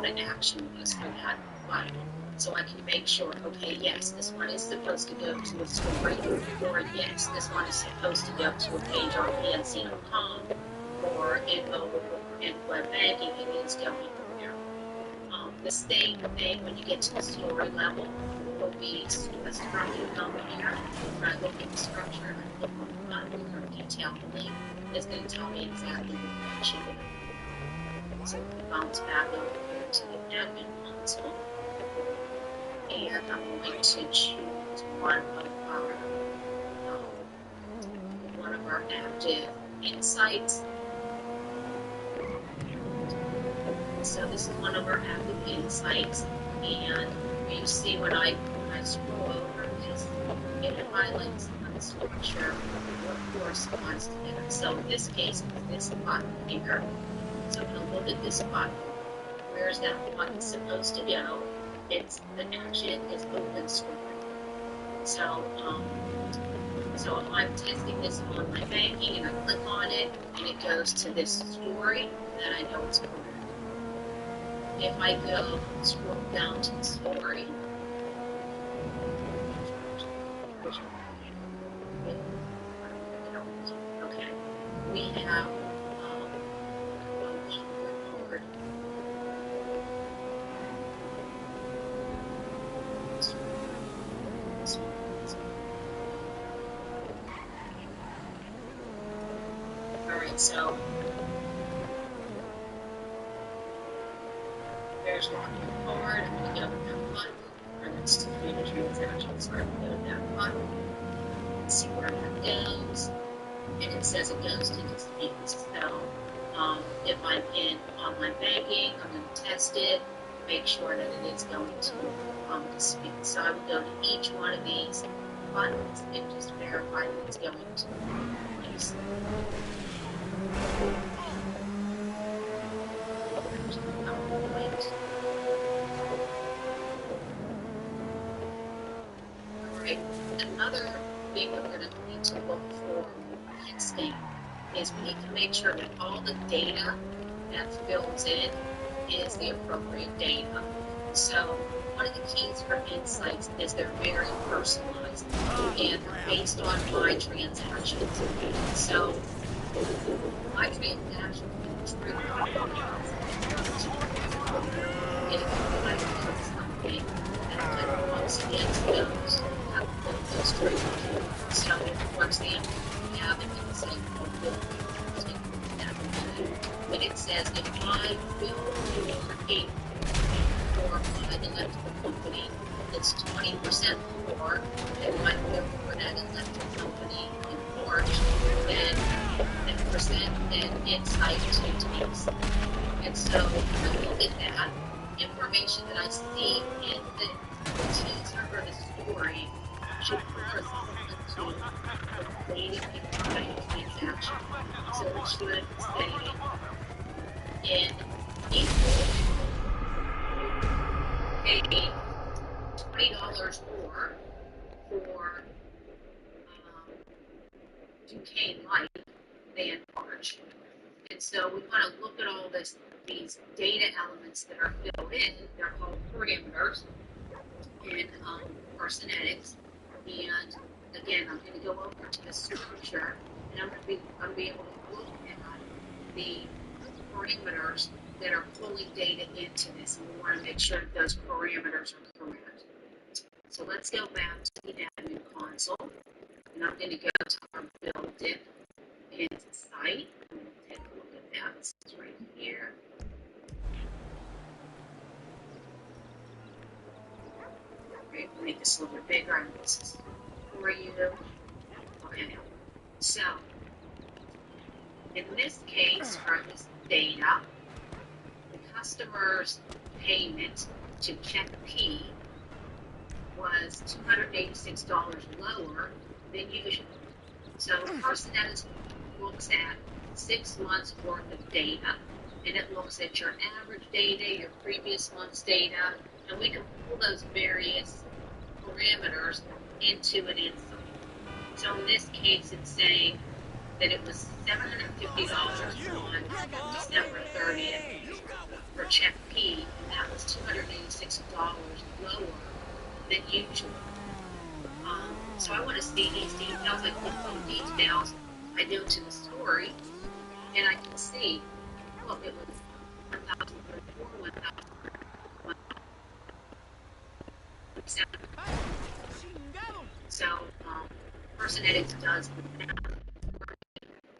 to action was for that button. So I can make sure, okay, yes, this one is supposed to go to a story, or yes, this one is supposed to go to a page on PNC.com, or in mobile or in web banking, it is going there. The same thing when you get to the story level will be a structure number here. When I look at the structure and I look on the button or detail the link, it's going to tell me exactly what I should do. So we bounce back over here to the admin console, and I'm going to choose one of our active insights. So this is one of our active insights, and you see when I scroll over this, it highlights the structure what corresponds to that. So in this case, it's this button here. So I'm going to look at this button. Where's that button supposed to go? It's the action is open story. So if I'm testing this on my banking and I click on it and it goes to this story, then I know it's correct. If I go scroll down to the story, okay, we have alright, so there's one card. I'm going to go with that button. Or that's to create a transaction. So I'm going to go to that button and see where that goes. And it says it goes to disputes. So if I'm in online banking, I'm going to test it, make sure that it is going to dispute. So I would go to each one of these buttons and just verify that it's going to place. Alright, another thing that we're going to need to look for testing is we need to make sure that all the data that fills in is the appropriate data. So one of the keys for insights is they're very personalized and they're based on my transactions. So my transactions true if I put something that once against those true. So for example, we have an insight called when it says if I bill your payment for my electrical company, it's 20% more than my bill for that electrical company in March, then 10% then insight to takes. And so when I look at that information that I see in the teaser or the story should correspond to the data behind the transaction. So it should say in April, paid $20 more for Duquesne Light than March. And so we want to look at all these data elements that are filled in. They're called parameters in Personetics. And again, I'm going to go over to the structure, and I'm going to be able to look at the parameters that are pulling data into this, and we want to make sure that those parameters are correct. So let's go back to the admin console, and I'm going to go to our built-in insight. I'm going to take a look at that. This is right here. Okay, we'll make this a little bit bigger, and this is for you. Okay, so in this case, for this data, the customer's payment to check P was $286 lower than usual. So Personetics looks at 6 months worth of data, and it looks at your average data, your previous month's data, and we can pull those various parameters into an insight. So in this case, it's saying that it was $750 on December 30th for check P, and that usual. So I want to see these details, like the little details I go to the story, and I can see, look, it was 1,034, 1,007. So, person edits does the math.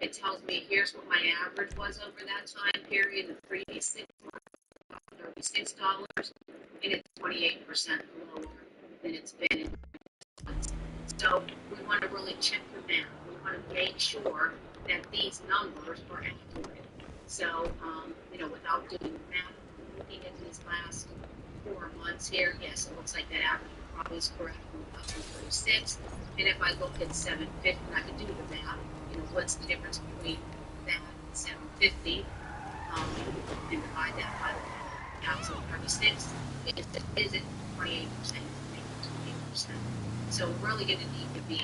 It tells me here's what my average was over that time period, the previous 6 months, $36, and it's 28% lower than it's been in months. So we want to really check the math. We want to make sure that these numbers are accurate. So, without doing the math, looking at these last 4 months here, yes, it looks like that average probably is correct, 1,036. And if I look at 750, I can do the math. What's the difference between that and 750? And divide that by 1,036. Is it 28%? 28%. So we're really going to need to be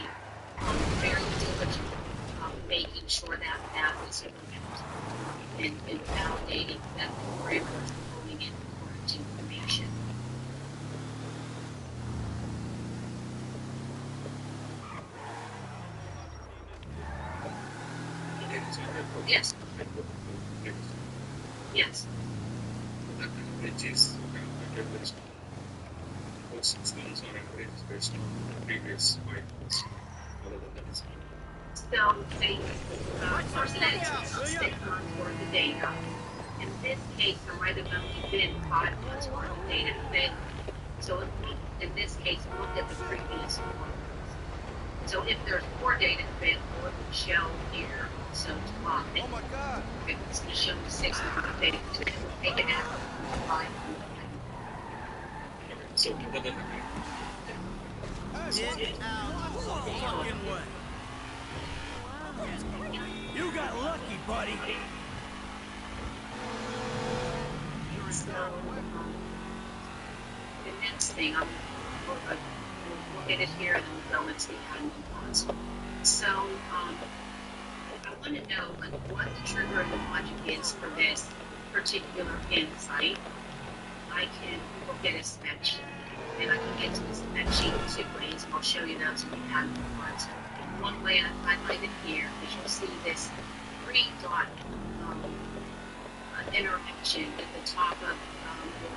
very diligent making sure that math is correct and validating that the parameters are pulling in the correct information. Yes. Yes. Which is what's things on average based on previous 5 months other than that. So the person edits 6 months worth of data. In this case, there might have only been 5 months worth of data available. So in this case, look at the previous 4 months. So if there's more data available, it will show here. So July. Oh my God! It's going to show the 6 months of data. So it will take an average of 5 months. So other than that, get out of the fucking way. You got lucky, buddy. So the next thing, we'll look at it here and then we'll go into the admin console. So I want to know what the trigger and the logic is for this particular insight. I can look at a spec sheet, and I can get to the spec sheet in 2 ways, and I'll show you those in the admin console. One way I highlighted here is you'll see this 3-dot interaction at the top of your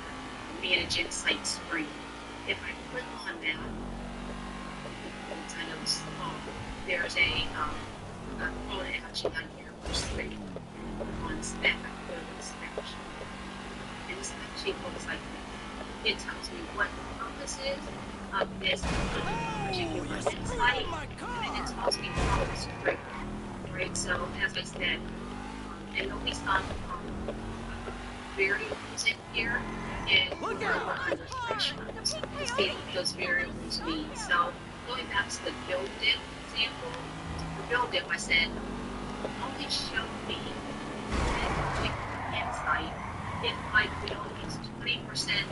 Manage Insight screen. If I click on that, I know it's small, there's a call to action on here, which is 3 on spec. I go to the spec sheet. And the spec sheet looks like this. It tells me what the purpose is of this particular insight, and it tells me how it's triggered. Right? So, as I said, and there'll be some variables in here, and we're under thresholds to see what those variables mean. So, going back to the build div example, for build div, I said, only show me that insight if my build is 20%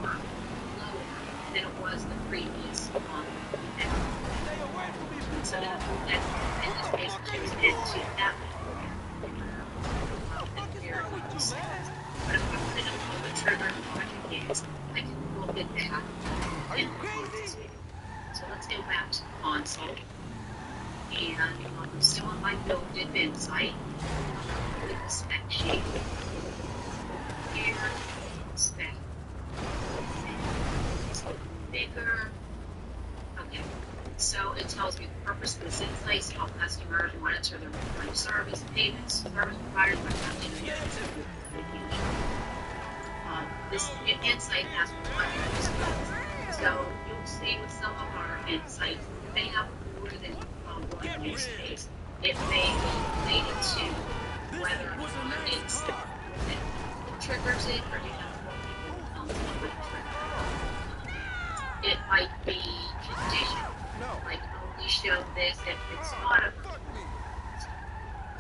or lower than it was the previous month. So that in this case, choose into that variables. But if I want to know what the trigger logic is, I can look at that in the console. So let's go back to the console. And I'm still on my build div insight with the spec sheet. Here, spec. It's a little bigger. Okay. So it tells me the purpose of this insight is to help customers monitor their recurring service payments, service providers by having this insight has one use case. So you'll see with some of our insights, they have more than one use case. It may be related to whether or not it's triggers it, or do you have multiple trigger. It might be conditional, like only show this if it's not a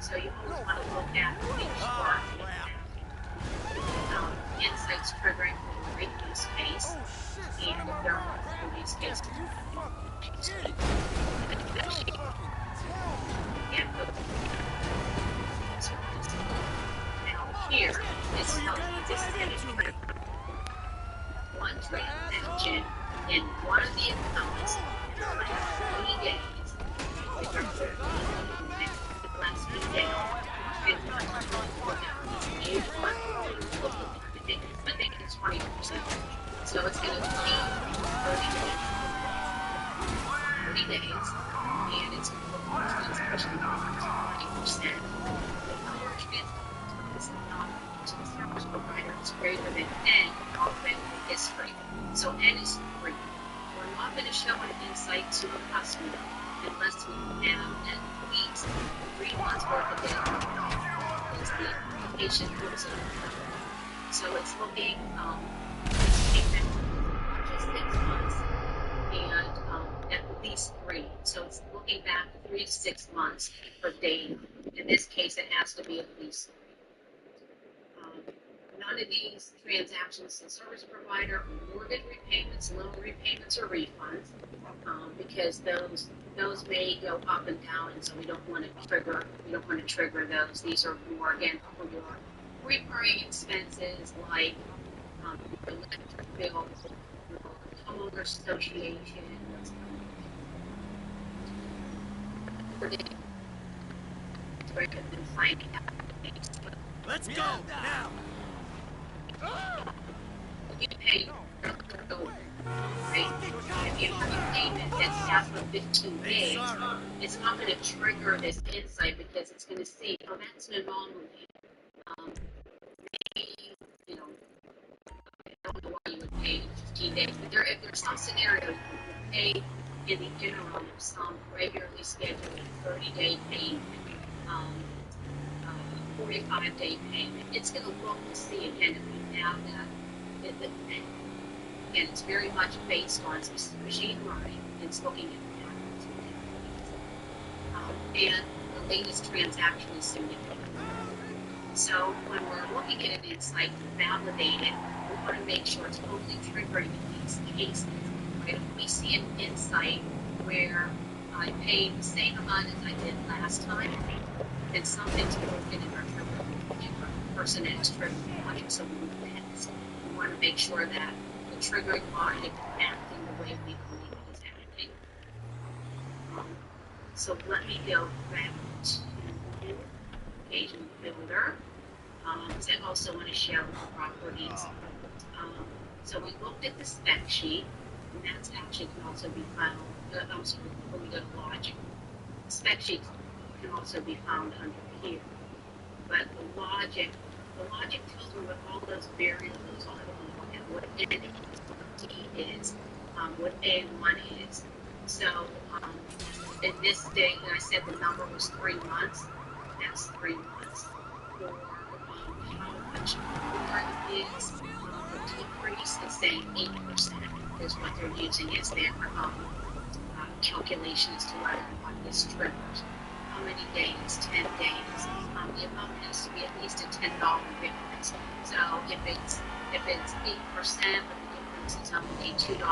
so you always want to look at the sure insights triggering the right use case, and if there are multiple use cases. Now here, this tells me this is going to trigger 1 one transaction in one of the accounts in the last 3 days. If you're the last few days, it's not look at day one. I think it's 20%. So it's going to be 30 days, and it's going to look for transaction dollars 20%. The number of transactions to the service provider is greater than N, all available history. So N is 3. We're not going to show an insight to a customer unless we have at least 3 months worth of data as the application looks at it. So it's looking payment not just 6 months and at least 3. So it's looking back 3 to 6 months for data. In this case, it has to be at least 3. None of these transactions to service provider or mortgage repayments, loan repayments, or refunds, because those may go up and down, and so we don't want to trigger those. These are more again for your recurring expenses like electric bills, your homeowner association. Let's go now. You pay your electric bill, right? If you have a payment that's after 15 days, it's not going to trigger this insight because it's going to see, oh, that's an anomaly. Maybe, you know, I don't know why you would pay 15 days, but if there's some scenario you would pay in the interim of some regularly scheduled 30-day payment, 45-day payment, it's going to look to see again if we have that. Again, it's very much based on machine learning. It's looking at patterns and the latest transaction is significant. So when we're looking at an insight to validate it, we want to make sure it's only triggering in these cases. Right? If we see an insight where I paid the same amount as I did last time, then something's broken in our person is triggering logic, so we pass. We want to make sure that the triggering logic is acting the way we believe it is acting. So let me go back to Agent Builder. Because I also want to show the properties. So we looked at the spec sheet, and that's actually can also be found. When we go to logic, spec sheets can also be found under here. But the logic tells me what all those variables are. What N is, what D is, what A1 is. So in this day, I said the number was 3 months. That's 3 months. For how much more is the decrease, it's saying 8% is what they're using as their calculation as to whether or not this triggers. How many days? 10 days. The amount has to be at least a $10 difference. So if it's 8%, but the difference is only $2, I'm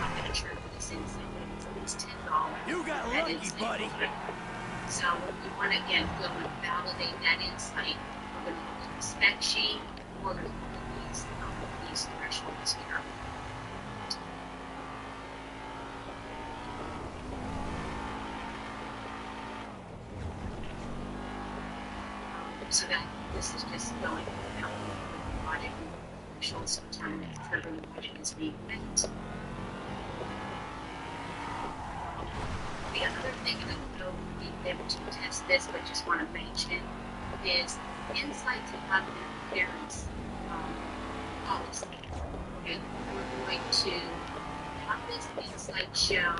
not going to trigger this insight. But if it's at least $10, You got lucky, buddy. so we want to again go and validate that insight. We're going to look at the spec sheet, or we're going to look at these thresholds here. So that this is just going out with the logic and threshold sometime if triggering logic is being met. The other thing, and I don't know if we'll be able to test this, but just want to mention, is insights have an interference policy. Okay, we're going to have this insight show,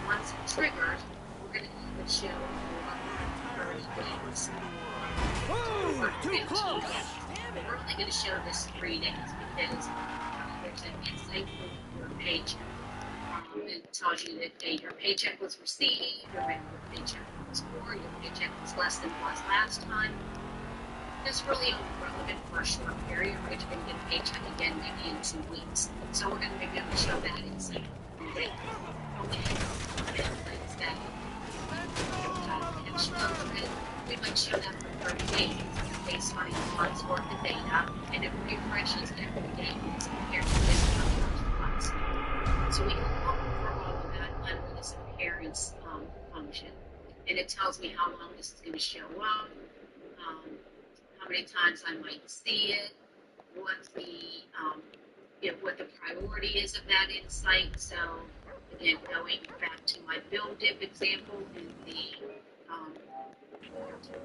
once it triggers, we're going to have it show for 30 days. Whoa, too close! But we're only going to show this 3 days because there's an insight for your paycheck. It tells you that your paycheck was received, or maybe your paycheck was more, your paycheck was less than it was last time. It's really only relevant for a short period, right? You're going to get a paycheck again maybe in 2 weeks. So we're going to be able to show that insight. Okay. We might show that for 30 days based on a month's worth of data, and it refreshes every day. It's compared to this So we can look for all of that under this appearance function. And it tells me how long this is going to show up, how many times I might see it, what what the priority is of that insight. So again, going back to my build dip example in the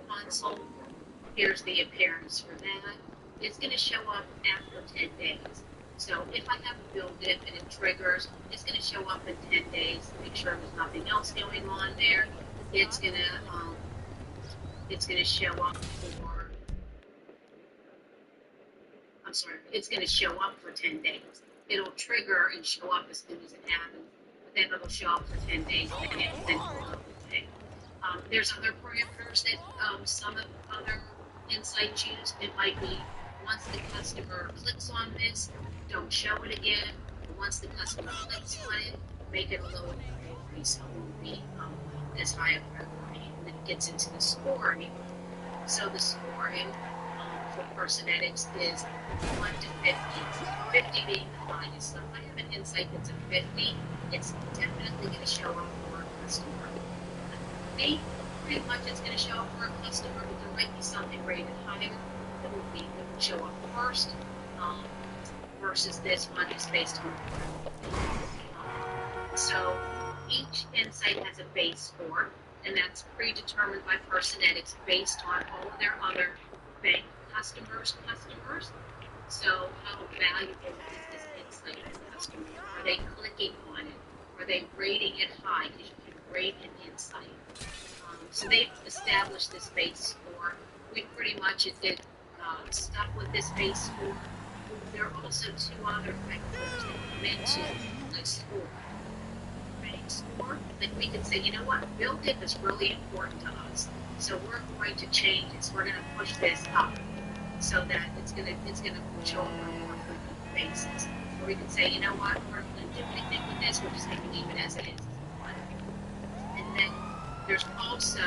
console, here's the appearance for that. It's going to show up after 10 days. So if I have a build dip and it triggers, it's going to show up in 10 days. Make sure there's nothing else going on there. It's going to show up for, I'm sorry, it's going to show up for 10 days. It'll trigger and show up as soon as it happens, but then it'll show up for 10 days and then it'll go away. There's other parameters that some of other insights use. It might be once the customer clicks on this, don't show it again. Once the customer clicks on it, make it a lower priority so it won't be as high a priority. And then it gets into the scoring. So the scoring for Personetics is 1 to 50, 50 being the highest. So if I have an insight that's a 50, it's definitely going to show up for a customer. Pretty much it's going to show up for a customer, but there might be something rated higher that will show up first, versus this one is based on. So each insight has a base score, and that's predetermined by Personetics based on all of their other bank customers. So how valuable is this insight to customers? Are they clicking on it? Are they rating it high? Because you can rate an insight. So they've established this base score. We pretty much stuck with this base score. There are also two other factors that come into the score. Bank score, like we can say, you know what, build dip is really important to us. So we're going to change it. So we're going to push this up so that it's going to show up on a more frequent basis. Or we can say, you know what, we're not going to do anything with this. We're just going to leave it as it is. And then there's also